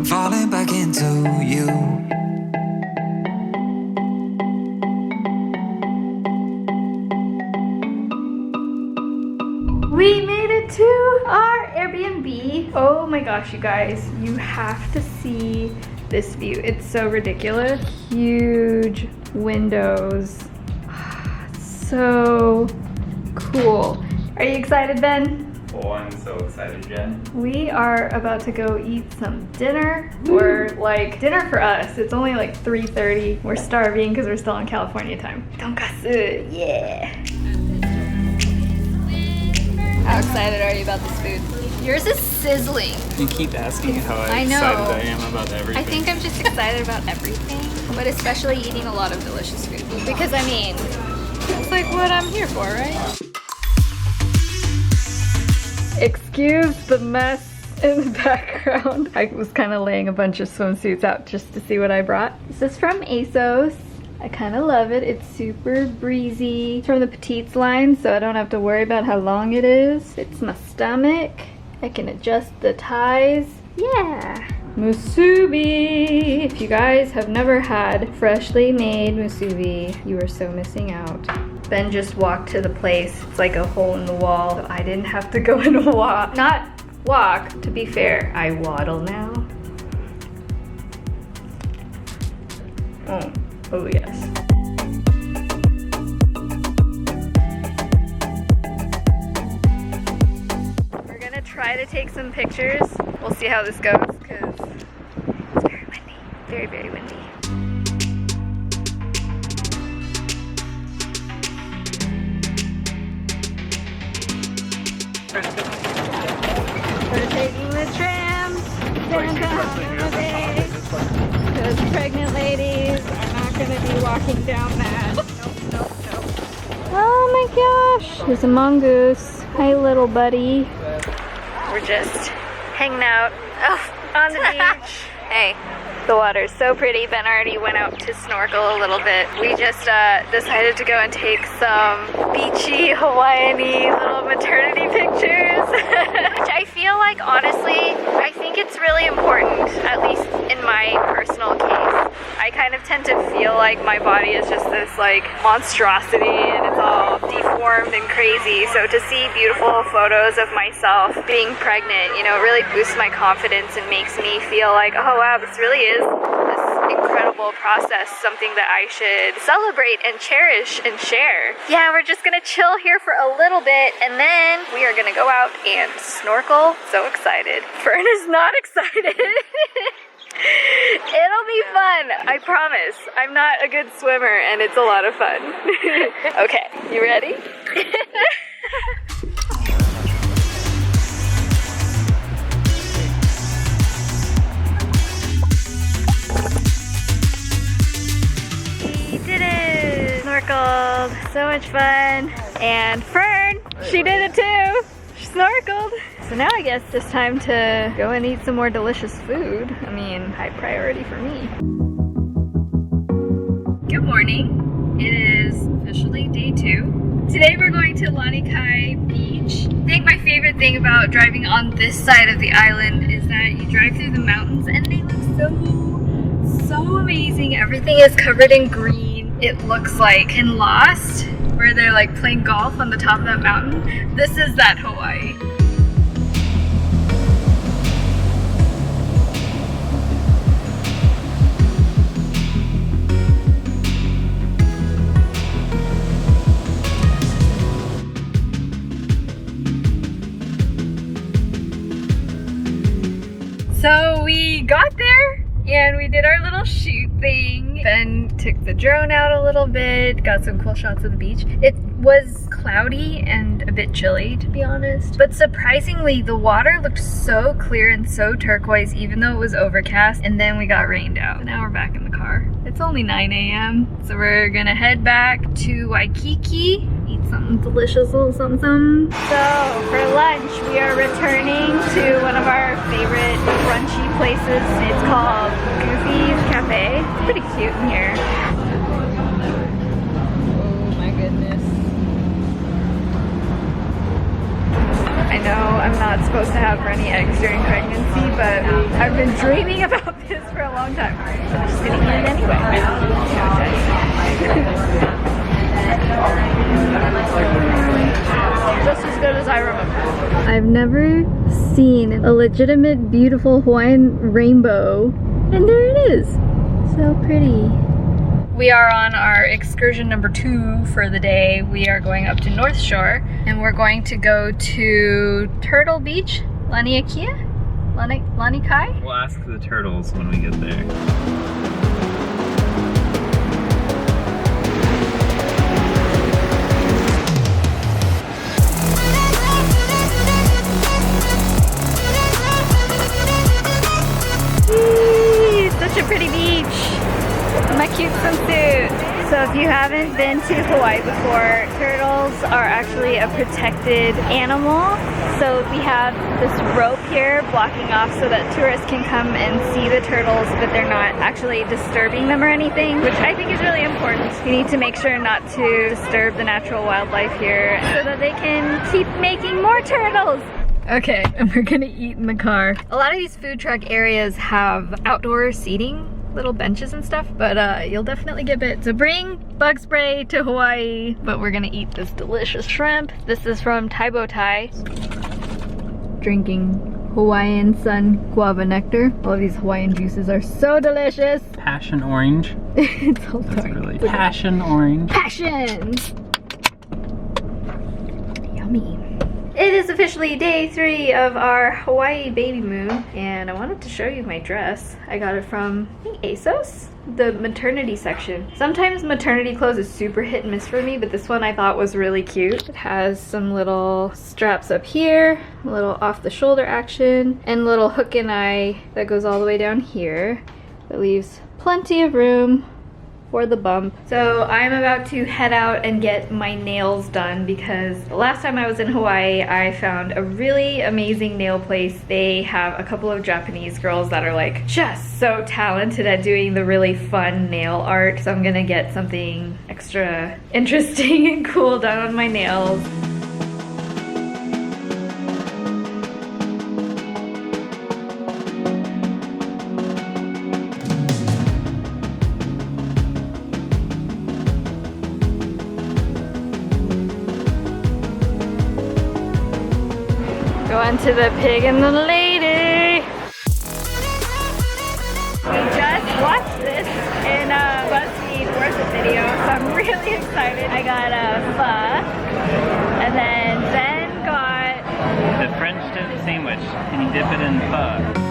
I'm falling back into you. We made it to our Airbnb. Oh my gosh, you guys, you have to see this view. It's so ridiculous. Huge windows. So cool. Are you excited, Ben? Oh, I'm so excited, Jen. We are about to go eat some dinner. Or like dinner for us. It's only like 3:30. We're starving because we're still in California time. Tonkatsu, yeah. How excited are you about this food? Yours is sizzling. You keep asking how I know. excited I am about everything. I think I'm just excited about everything, but especially eating a lot of delicious food. Because I mean, it's like what I'm here for, right? Excuse the mess in the background. I was kind of laying a bunch of swimsuits out just to see what I brought. This is from ASOS. I kind of love it. It's super breezy. It's from the Petites line, so I don't have to worry about how long it is. Fits my stomach. I can adjust the ties. Yeah. Musubi. If you guys have never had freshly made musubi, you are so missing out. Ben just walked to the place. It's like a hole in the wall. So I didn't have to go and walk. Not walk, to be fair. I waddle now. Oh yes. We're gonna try to take some pictures. We'll see how this goes because it's very windy. Very, very windy. We're taking the tram down the bay because pregnant ladies are not going to be walking down that. Nope. Oh my gosh, there's a mongoose. Hi, little buddy. We're just hanging out on the beach. Hey. The water's so pretty. Ben already went out to snorkel a little bit. We just decided to go and take some beachy Hawaiian-y little maternity pictures. Which I feel like, honestly, I think it's really important, at least in my personal case. I kind of tend to feel like my body is just this like monstrosity and it's all deformed and crazy. So to see beautiful photos of myself being pregnant, you know, really boosts my confidence and makes me feel like, oh wow, this really is this incredible process, something that I should celebrate and cherish and share. Yeah, we're just gonna chill here for a little bit and then we are gonna go out and snorkel. So excited. Fern is not excited. It'll be fun, I promise. I'm not a good swimmer and it's a lot of fun. Okay, you ready? We did it! Snorkeled, so much fun. And Fern, she did it too. She snorkeled. So now I guess it's time to go and eat some more delicious food. I mean, high priority for me. Good morning. It is officially day 2. Today we're going to Lanikai Beach. I think my favorite thing about driving on this side of the island is that you drive through the mountains and they look so amazing. Everything is covered in green. It looks like in Lost, where they're like playing golf on the top of that mountain. This is that Hawaii. So we got there and we did our little shoot thing. Ben took the drone out a little bit, got some cool shots of the beach. It was cloudy and a bit chilly, to be honest. But surprisingly, the water looked so clear and so turquoise, even though it was overcast. And then we got rained out. And now we're back in the car. It's only 9 a.m. So we're gonna head back to Waikiki, eat something delicious, a little something. So for lunch, we are returning to one of our favorite brunchy places. It's called Goofy's Cafe. It's pretty cute in here. Oh my goodness. I know I'm not supposed to have runny eggs during pregnancy, but I've been dreaming about this for a long time. So I'm just gonna eat it anyway. Just as good as I remember. I've never seen a legitimate, beautiful Hawaiian rainbow, and there it is. So pretty. We are on our excursion number 2 for the day. We are going up to North Shore, and we're going to go to Turtle Beach, Lanikai? We'll ask the turtles when we get there. Such a pretty beach. My cute swimsuit. So if you haven't been to Hawaii before, turtles are actually a protected animal. So we have this rope here blocking off so that tourists can come and see the turtles, but they're not actually disturbing them or anything, which I think is really important. You need to make sure not to disturb the natural wildlife here so that they can keep making more turtles. Okay, and we're gonna eat in the car. A lot of these food truck areas have outdoor seating, little benches and stuff, but you'll definitely get bit. So bring bug spray to Hawaii, but we're gonna eat this delicious shrimp. This is from Taibo Thai. Drinking Hawaiian Sun guava nectar. All of these Hawaiian juices are so delicious. Passion orange. It's all That's dark. really passion orange. Passions! Yummy. It is officially day 3 of our Hawaii Babymoon, and I wanted to show you my dress. I got it from, I think, ASOS, the maternity section. Sometimes maternity clothes is super hit and miss for me, but this one I thought was really cute. It has some little straps up here, a little off the shoulder action, and a little hook and eye that goes all the way down here. It leaves plenty of room for the bump. So I'm about to head out and get my nails done because the last time I was in Hawaii, I found a really amazing nail place. They have a couple of Japanese girls that are like just so talented at doing the really fun nail art. So I'm gonna get something extra interesting and cool done on my nails. Going to the pig and the lady. We just watched this in a BuzzFeed Worth It video, so I'm really excited. I got a pho, and then Ben got The French dip sandwich. Can you dip it in pho?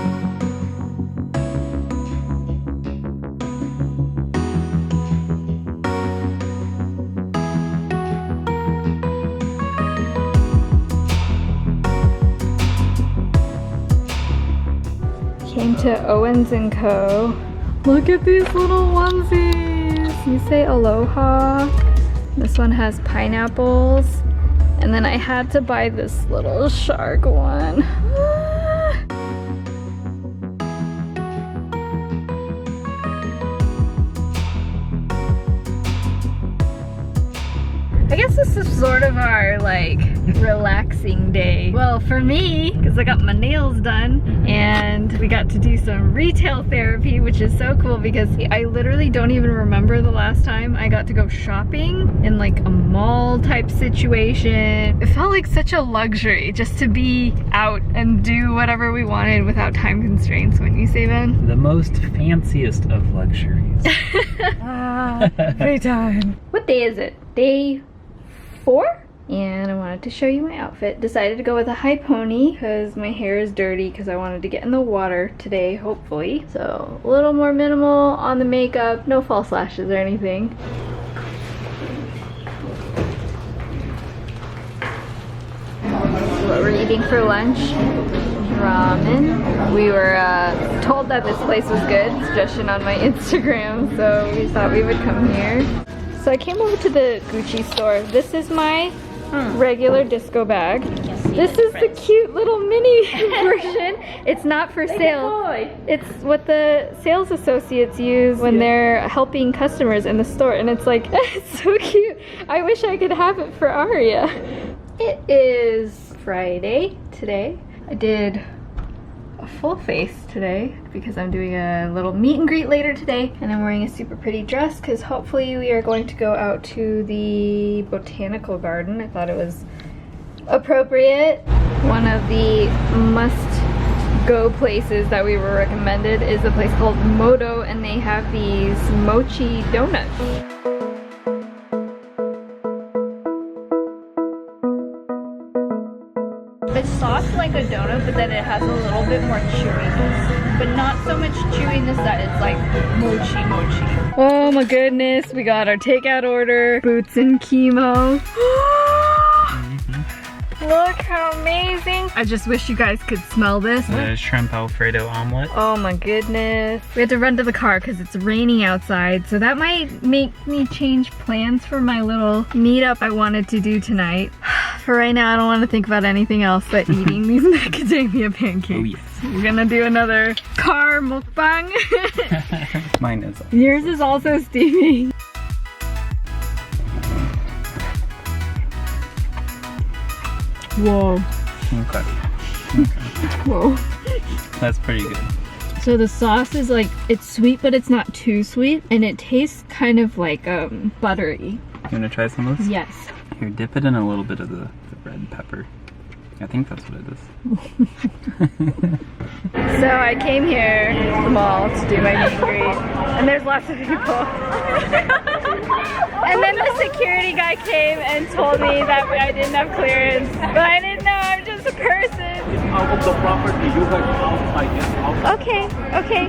came to Owens & Co. Look at these little onesies. You say aloha. This one has pineapples. And then I had to buy this little shark one. I guess this is sort of our like relaxing day. Well, for me, because I got my nails done and we got to do some retail therapy, which is so cool because I literally don't even remember the last time I got to go shopping in like a mall type situation. It felt like such a luxury just to be out and do whatever we wanted without time constraints, wouldn't you say, Ben? The most fanciest of luxuries. Free time. What day is it? Day 4? And I wanted to show you my outfit. Decided to go with a high pony because my hair is dirty because I wanted to get in the water today, hopefully. So a little more minimal on the makeup, no false lashes or anything. What we're eating for lunch, ramen. We were told that this place was good, suggestion on my Instagram, so we thought we would come here. So I came over to the Gucci store. This is my regular disco bag. This is the cute little mini version. It's not for sale. It's what the sales associates use when they're helping customers in the store, and it's like, it's so cute. I wish I could have it for Aria. It is Friday today. I did a full face today because I'm doing a little meet and greet later today, and I'm wearing a super pretty dress because hopefully we are going to go out to the botanical garden. I thought it was appropriate. One of the must-go places that we were recommended is a place called Moto, and they have these mochi donuts. It's soft like a donut, but then it has a little bit more chewiness. But not so much chewiness that it's like mochi. Oh my goodness, we got our takeout order. Boots and chemo. Look how amazing. I just wish you guys could smell this. The shrimp Alfredo omelet. Oh my goodness. We had to run to the car because it's raining outside, so that might make me change plans for my little meetup I wanted to do tonight. For right now, I don't want to think about anything else but eating these macadamia pancakes. Oh yes. We're gonna do another car mukbang. Mine is. Yours is also steaming. Whoa. Okay. Whoa. That's pretty good. So the sauce is like, it's sweet, but it's not too sweet, and it tastes kind of like buttery. You wanna try some of this? Yes. Here, dip it in a little bit of the red pepper. I think that's what it is. So I came here to the mall to do my meet and greet, and there's lots of people. And then the security guy came and told me that I didn't have clearance, but I didn't know, I'm just a person. Out of the property, you guys out, I guess. Out. Okay.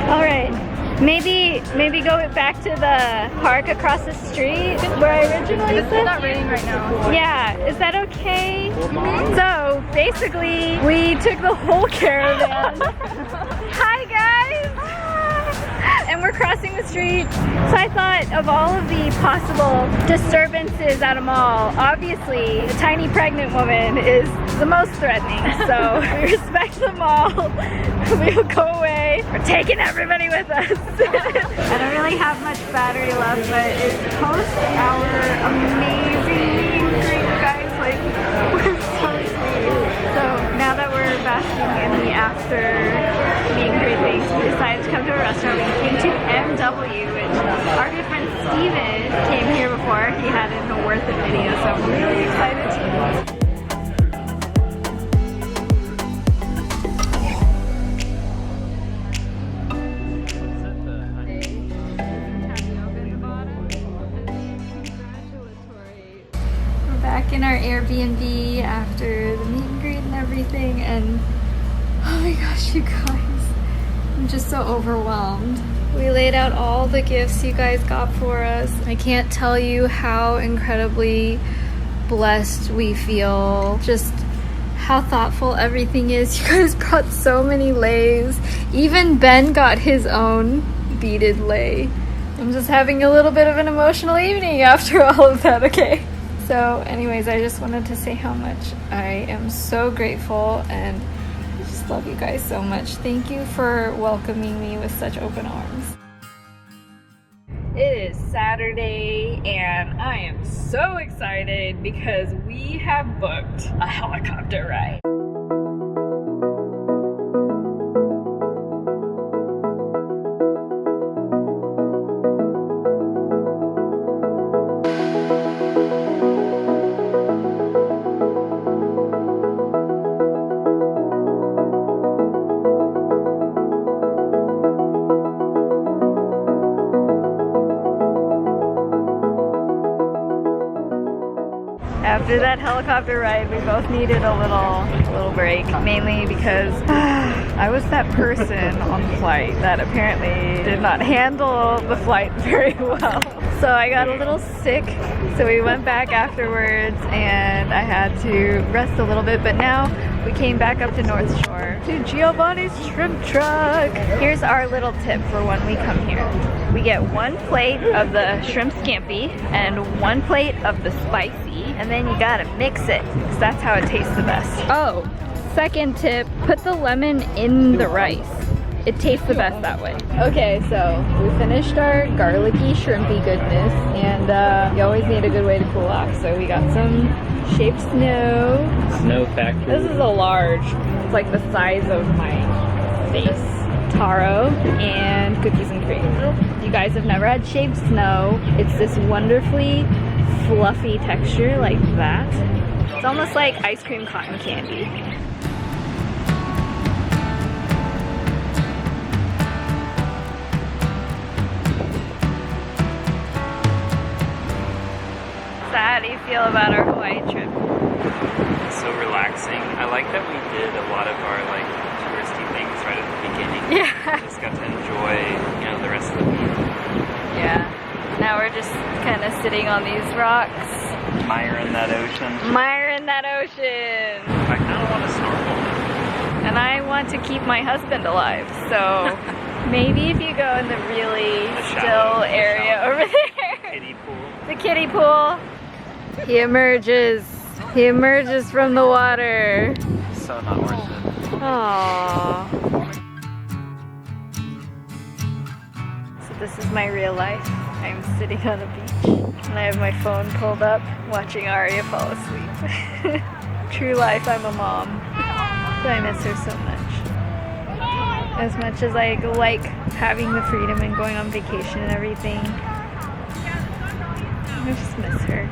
All right. Maybe go back to the park across the street where I originally said. It's not raining right now. Yeah, is that okay? So basically, we took the whole caravan. Hi guys! And we're crossing the street. So I thought of all of the possible disturbances at a mall, obviously a tiny pregnant woman is the most threatening. So we respect them all. We'll go away. We're taking everybody with us. I don't really have much battery left, but it's post our amazing meet and greet, guys. Like, we're so sweet. So now that we're basking in the after meet and greet things, we decided to come to a restaurant. We came to MW, which our good friend Steven came here before. He had it in a Worth It video, so I'm really excited to. In our Airbnb after the meet and greet and everything, and oh my gosh, you guys, I'm just so overwhelmed. We laid out all the gifts you guys got for us. I can't tell you how incredibly blessed we feel, just how thoughtful everything is. You guys brought so many leis. Even Ben got his own beaded lei. I'm just having a little bit of an emotional evening after all of that, okay? So anyways, I just wanted to say how much I am so grateful, and I just love you guys so much. Thank you for welcoming me with such open arms. It is Saturday and I am so excited because we have booked a helicopter ride. After that helicopter ride, we both needed a little break, mainly because I was that person on the flight that apparently did not handle the flight very well. So I got a little sick, so we went back afterwards and I had to rest a little bit, but now we came back up to North Shore to Giovanni's shrimp truck. Here's our little tip for when we come here. We get 1 plate of the shrimp scampi and 1 plate of the spicy, and then you gotta mix it, because that's how it tastes the best. Oh, second tip, put the lemon in the rice. It tastes the best that way. Okay, so we finished our garlicky shrimpy goodness, and you always need a good way to cool off. So we got some shaved snow. Snow factory. This is a large. It's like the size of my face. Taro and cookies and cream. You guys have never had shaved snow. It's this wonderfully fluffy texture like that. It's almost like ice cream cotton candy. So how do you feel about our Hawaii trip? So relaxing. I like that we did a lot of our like touristy things right at the beginning. Yeah. Just got to enjoy, you know, the rest of the week. Yeah. Now we're just kind of sitting on these rocks. Admiring that ocean. Admiring that ocean. I kind of want to snorkel. And I want to keep my husband alive, so maybe if you go in the really still area over there. Kiddie pool. The kiddie pool. He emerges. He emerges from the water. So not worth it. Aww. So this is my real life. I'm sitting on a beach and I have my phone pulled up watching Aria fall asleep. True life, I'm a mom. But I miss her so much. As much as I like having the freedom and going on vacation and everything, I just miss her.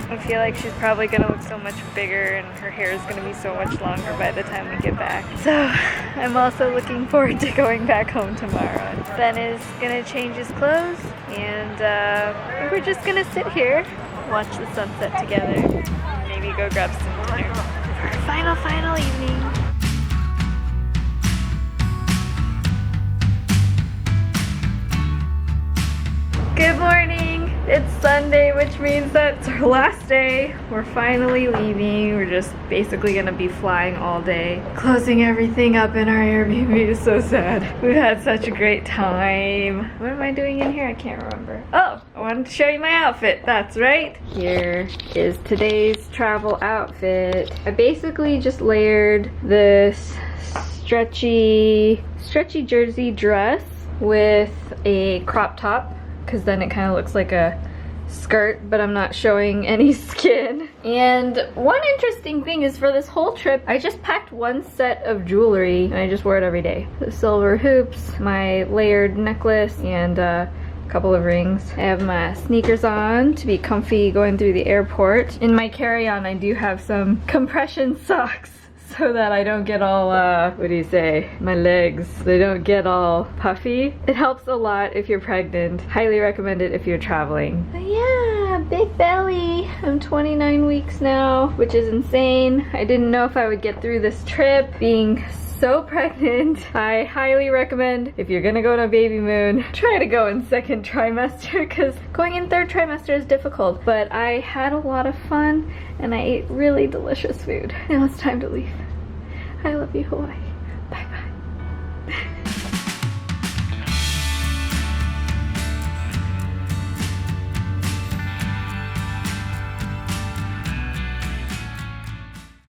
I feel like she's probably gonna look so much bigger and her hair is gonna be so much longer by the time we get back. So I'm also looking forward to going back home tomorrow. Ben is gonna change his clothes and we're just gonna sit here, watch the sunset together, maybe go grab some dinner for our final evening. Good morning! It's Sunday, which means that's our last day. We're finally leaving. We're just basically gonna be flying all day. Closing everything up in our Airbnb is so sad. We've had such a great time. What am I doing in here? I can't remember. Oh, I wanted to show you my outfit. That's right. Here is today's travel outfit. I basically just layered this stretchy jersey dress with a crop top, because then it kind of looks like a skirt, but I'm not showing any skin. And one interesting thing is for this whole trip, I just packed one set of jewelry and I just wore it every day. The silver hoops, my layered necklace, and a couple of rings. I have my sneakers on to be comfy going through the airport. In my carry-on, I do have some compression socks so that I don't get all, what do you say, my legs, they don't get all puffy. It helps a lot if you're pregnant. Highly recommend it if you're traveling. But yeah, big belly. I'm 29 weeks now, which is insane. I didn't know if I would get through this trip being so pregnant. I highly recommend if you're gonna go on a Babymoon, try to go in second trimester, because going in third trimester is difficult. But I had a lot of fun and I ate really delicious food. Now it's time to leave. I love you, Hawaii.